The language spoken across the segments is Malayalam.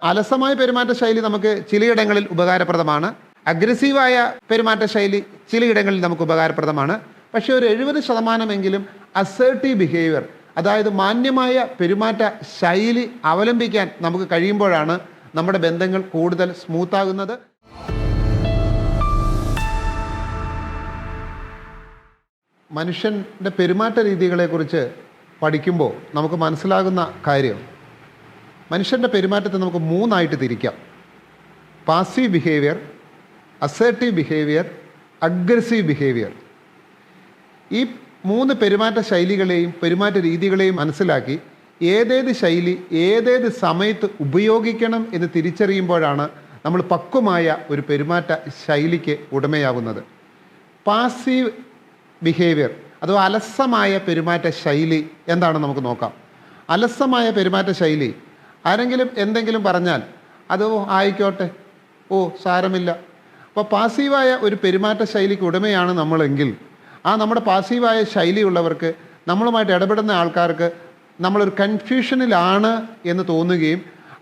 അലസമായ പെരുമാറ്റ ശൈലി നമുക്ക് ചിലയിടങ്ങളിൽ ഉപകാരപ്രദമാണ്. അഗ്രസീവായ പെരുമാറ്റ ശൈലി ചിലയിടങ്ങളിൽ നമുക്ക് ഉപകാരപ്രദമാണ്. പക്ഷേ ഒരു 70% അസേർട്ടീവ് ബിഹേവിയർ, അതായത് മാന്യമായ പെരുമാറ്റ ശൈലി അവലംബിക്കാൻ നമുക്ക് കഴിയുമ്പോഴാണ് നമ്മുടെ ബന്ധങ്ങൾ കൂടുതൽ സ്മൂത്താകുന്നത്. മനുഷ്യൻ്റെ പെരുമാറ്റ രീതികളെക്കുറിച്ച് പഠിക്കുമ്പോൾ നമുക്ക് മനസ്സിലാകുന്ന കാര്യം, മനുഷ്യൻ്റെ പെരുമാറ്റത്തെ നമുക്ക് 3ആയിട്ട് തിരിക്കാം: passive behaviour, assertive behaviour, aggressive behaviour. ഈ 3 പെരുമാറ്റ ശൈലികളെയും പെരുമാറ്റ രീതികളെയും മനസ്സിലാക്കി ഏതേത് ശൈലി ഏതേത് സമയത്ത് ഉപയോഗിക്കണം എന്ന് തിരിച്ചറിയുമ്പോഴാണ് നമ്മൾ പക്വമായ ഒരു പെരുമാറ്റ ശൈലിക്ക് ഉടമയാവുന്നത്. പാസീവ് ബിഹേവിയർ അഥവാ അലസമായ പെരുമാറ്റ ശൈലി എന്താണെന്ന് നമുക്ക് നോക്കാം. അലസമായ പെരുമാറ്റ ശൈലി, ആരെങ്കിലും എന്തെങ്കിലും പറഞ്ഞാൽ അത് ആയിക്കോട്ടെ, സാരമില്ല. അപ്പോൾ പാസീവായ ഒരു പെരുമാറ്റ ശൈലിക്ക് ഉടമയാണ് നമ്മളെങ്കിൽ നമ്മുടെ പാസീവായ ശൈലിയുള്ളവർക്ക്, നമ്മളുമായിട്ട് ഇടപെടുന്ന ആൾക്കാർക്ക് നമ്മളൊരു കൺഫ്യൂഷനിലാണ് എന്ന് തോന്നുകയും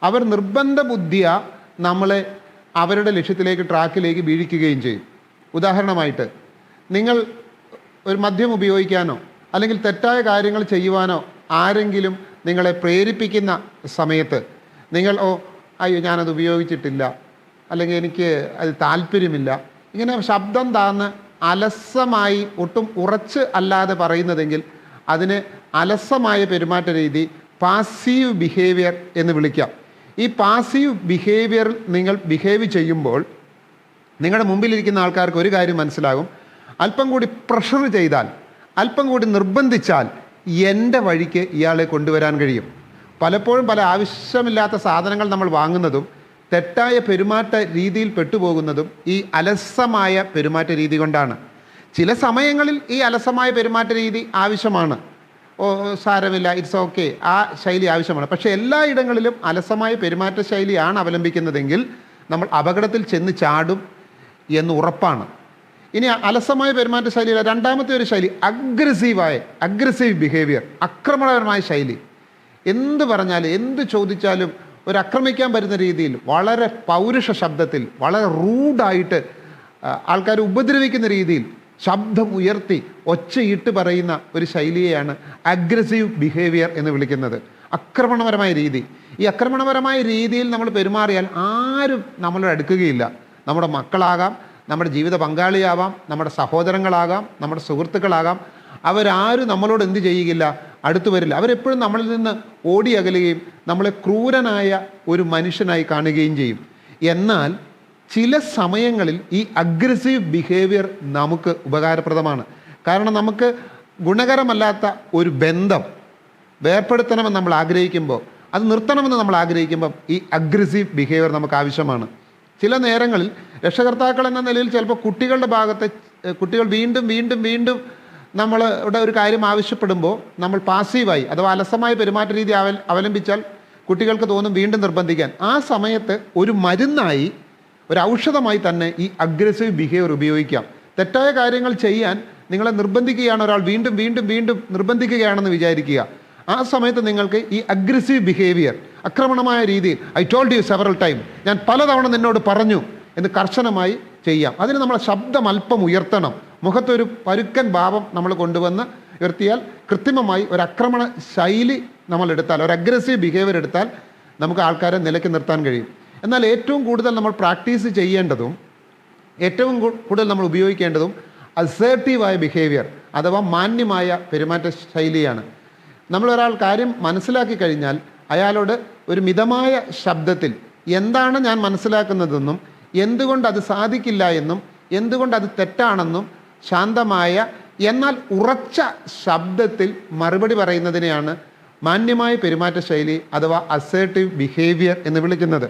അവർ നിർബന്ധ ബുദ്ധിയ നമ്മളെ അവരുടെ ലക്ഷ്യത്തിലേക്ക്, ട്രാക്കിലേക്ക് വീഴിക്കുകയും ചെയ്യും. ഉദാഹരണമായിട്ട്, നിങ്ങൾ ഒരു മദ്യം ഉപയോഗിക്കാനോ അല്ലെങ്കിൽ തെറ്റായ കാര്യങ്ങൾ ചെയ്യുവാനോ ആരെങ്കിലും നിങ്ങളെ പ്രേരിപ്പിക്കുന്ന സമയത്ത് നിങ്ങൾ അയ്യോ ഞാനത് ഉപയോഗിച്ചിട്ടില്ല, അല്ലെങ്കിൽ എനിക്ക് അത് താല്പര്യമില്ല, ഇങ്ങനെ ശബ്ദം താന്ന് അലസമായി ഒട്ടും ഉറച്ച് അല്ലാതെ പറയുന്നതെങ്കിൽ അതിന് അലസമായ പെരുമാറ്റ രീതി, പാസീവ് ബിഹേവിയർ എന്ന് വിളിക്കാം. ഈ പാസീവ് ബിഹേവിയറിൽ നിങ്ങൾ ബിഹേവ് ചെയ്യുമ്പോൾ നിങ്ങളുടെ മുമ്പിലിരിക്കുന്ന ആൾക്കാർക്ക് ഒരു കാര്യം മനസ്സിലാകും: അല്പം കൂടി പ്രഷർ ചെയ്താൽ, അല്പം കൂടി നിർബന്ധിച്ചാൽ എൻ്റെ വഴിക്ക് ഇയാളെ കൊണ്ടുവരാൻ കഴിയും. പലപ്പോഴും പല ആവശ്യമില്ലാത്ത സാധനങ്ങൾ നമ്മൾ വാങ്ങുന്നതും തെറ്റായ പെരുമാറ്റ രീതിയിൽ പെട്ടുപോകുന്നതും ഈ അലസമായ പെരുമാറ്റ രീതി കൊണ്ടാണ്. ചില സമയങ്ങളിൽ ഈ അലസമായ പെരുമാറ്റ രീതി ആവശ്യമാണ്. സാരമില്ല, ഇറ്റ്സ് ഓക്കെ, ആ ശൈലി ആവശ്യമാണ്. പക്ഷേ എല്ലായിടങ്ങളിലും അലസമായ പെരുമാറ്റ ശൈലിയാണ് അവലംബിക്കുന്നതെങ്കിൽ നമ്മൾ അപകടത്തിൽ ചെന്ന് ചാടും എന്ന് ഉറപ്പാണ്. ഇനി അലസമായ പെരുമാറ്റ ശൈലിയിലെ രണ്ടാമത്തെ ഒരു ശൈലി അഗ്രസീവ് ബിഹേവിയർ, ആക്രമണപരമായ ശൈലി. എന്ത് പറഞ്ഞാലും എന്ത് ചോദിച്ചാലും ഒരു ആക്രമിക്കാൻ പറ്റുന്ന രീതിയിൽ, വളരെ പൗരുഷ ശബ്ദത്തിൽ, വളരെ റൂഡായിട്ട് ആൾക്കാരെ ഉപദ്രവിക്കുന്ന രീതിയിൽ ശബ്ദം ഉയർത്തി ഒച്ചയിട്ട് പറയുന്ന ഒരു ശൈലിയെയാണ് അഗ്രസീവ് ബിഹേവിയർ എന്ന് വിളിക്കുന്നത്. ആക്രമണപരമായ രീതി. ഈ ആക്രമണപരമായ രീതിയിൽ നമ്മൾ പെരുമാറിയാൽ ആരും നമ്മളോട് അടുക്കുകയില്ല. നമ്മുടെ മക്കളാകാം, നമ്മുടെ ജീവിത പങ്കാളിയാവാം, നമ്മുടെ സഹോദരങ്ങളാകാം, നമ്മുടെ സുഹൃത്തുക്കളാകാം, അവരാരും നമ്മളോട് എന്ത് ചെയ്യുകയില്ല, അടുത്തു വരില്ല. അവരെപ്പോഴും നമ്മളിൽ നിന്ന് ഓടി അകലുകയും നമ്മളെ ക്രൂരനായ ഒരു മനുഷ്യനായി കാണുകയും ചെയ്യും. എന്നാൽ ചില സമയങ്ങളിൽ ഈ അഗ്രസീവ് ബിഹേവിയർ നമുക്ക് ഉപകാരപ്രദമാണ്. കാരണം നമുക്ക് ഗുണകരമല്ലാത്ത ഒരു ബന്ധം വേർപ്പെടുത്തണമെന്ന് നമ്മൾ ആഗ്രഹിക്കുമ്പോൾ, അത് നിർത്തണമെന്ന് നമ്മൾ ആഗ്രഹിക്കുമ്പം ഈ അഗ്രസീവ് ബിഹേവിയർ നമുക്ക് ആവശ്യമാണ്. ചില നേരങ്ങളിൽ രക്ഷകർത്താക്കൾ എന്ന നിലയിൽ ചിലപ്പോൾ കുട്ടികളുടെ ഭാഗത്ത് കുട്ടികൾ വീണ്ടും വീണ്ടും വീണ്ടും നമ്മളുടെ ഒരു കാര്യം ആവശ്യപ്പെടുമ്പോൾ നമ്മൾ പാസീവായി അഥവാ അലസമായ പെരുമാറ്റ രീതി അവലംബിച്ചാൽ കുട്ടികൾക്ക് തോന്നും വീണ്ടും നിർബന്ധിക്കാൻ. ആ സമയത്ത് ഒരു മരുന്നായി, ഒരു ഔഷധമായി തന്നെ ഈ അഗ്രസീവ് ബിഹേവിയർ ഉപയോഗിക്കാം. തെറ്റായ കാര്യങ്ങൾ ചെയ്യാൻ നിങ്ങളെ നിർബന്ധിക്കുകയാണ് ഒരാൾ, വീണ്ടും വീണ്ടും വീണ്ടും നിർബന്ധിക്കുകയാണെന്ന് വിചാരിക്കുക. ആ സമയത്ത് നിങ്ങൾക്ക് ഈ അഗ്രസീവ് ബിഹേവിയർ, ആക്രമണമായ രീതിയിൽ, I told you several time, ഞാൻ പലതവണ നിന്നോട് പറഞ്ഞു എന്ന് കർശനമായി ചെയ്യാം. അതിന് നമ്മൾ ശബ്ദം അല്പം ഉയർത്തണം. മുഖത്തൊരു പരുക്കൻ ഭാവം നമ്മൾ കൊണ്ടുവന്ന് ഉയർത്തിയാൽ, കൃത്രിമമായി ഒരു ആക്രമണ ശൈലി നമ്മൾ എടുത്താൽ, ഒരു അഗ്രസീവ് ബിഹേവിയർ എടുത്താൽ നമുക്ക് ആൾക്കാരെ നിലയ്ക്ക് നിർത്താൻ കഴിയും. എന്നാൽ ഏറ്റവും കൂടുതൽ നമ്മൾ പ്രാക്ടീസ് ചെയ്യേണ്ടതും ഏറ്റവും കൂടുതൽ നമ്മൾ ഉപയോഗിക്കേണ്ടതും അസേർട്ടീവായ ബിഹേവിയർ അഥവാ മാന്യമായ പെരുമാറ്റ ശൈലിയാണ്. നമ്മളൊരാൾ കാര്യം മനസ്സിലാക്കി കഴിഞ്ഞാൽ അയാളോട് ഒരു മിതമായ ശബ്ദത്തിൽ എന്താണ് ഞാൻ മനസ്സിലാക്കുന്നതെന്നും എന്തുകൊണ്ട് അത് സാധിക്കില്ല എന്നും എന്തുകൊണ്ട് അത് തെറ്റാണെന്നും ശാന്തമായ എന്നാൽ ഉറച്ച ശബ്ദത്തിൽ മറുപടി പറയുന്നതിനെയാണ് മാന്യമായ പെരുമാറ്റ ശൈലി അഥവാ അസേർട്ടീവ് ബിഹേവിയർ എന്ന് വിളിക്കുന്നത്.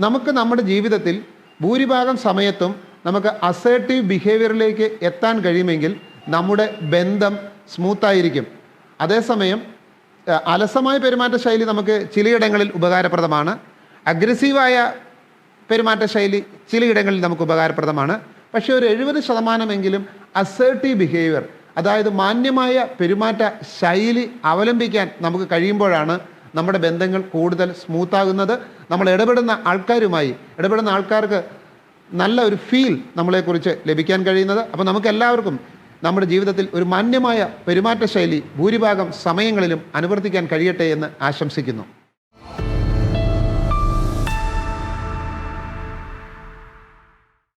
നമുക്ക് നമ്മുടെ ജീവിതത്തിൽ ഭൂരിഭാഗം സമയത്തും നമുക്ക് അസേർട്ടീവ് ബിഹേവിയറിലേക്ക് എത്താൻ കഴിയുമെങ്കിൽ നമ്മുടെ ബന്ധം സ്മൂത്തായിരിക്കും. അതേസമയം അലസമായ പെരുമാറ്റ ശൈലി നമുക്ക് ചിലയിടങ്ങളിൽ ഉപകാരപ്രദമാണ്. അഗ്രസീവായ പെരുമാറ്റ ശൈലി ചിലയിടങ്ങളിൽ നമുക്ക് ഉപകാരപ്രദമാണ്. പക്ഷേ ഒരു 70% അസേർട്ടീവ് ബിഹേവിയർ, അതായത് മാന്യമായ പെരുമാറ്റ ശൈലി അവലംബിക്കാൻ നമുക്ക് കഴിയുമ്പോഴാണ് നമ്മുടെ ബന്ധങ്ങൾ കൂടുതൽ സ്മൂത്താകുന്നത്. നമ്മൾ ഇടപെടുന്ന ആൾക്കാർക്ക് നല്ല ഒരു ഫീൽ നമ്മളെക്കുറിച്ച് ലഭിക്കാൻ കഴിയുന്നത്. അപ്പോൾ നമുക്ക് എല്ലാവർക്കും നമ്മുടെ ജീവിതത്തിൽ ഒരു മാന്യമായ പെരുമാറ്റ ശൈലി ഭൂരിഭാഗം സമയങ്ങളിലും അനുവർത്തിക്കാൻ കഴിയട്ടെ എന്ന് ആശംസിക്കുന്നു.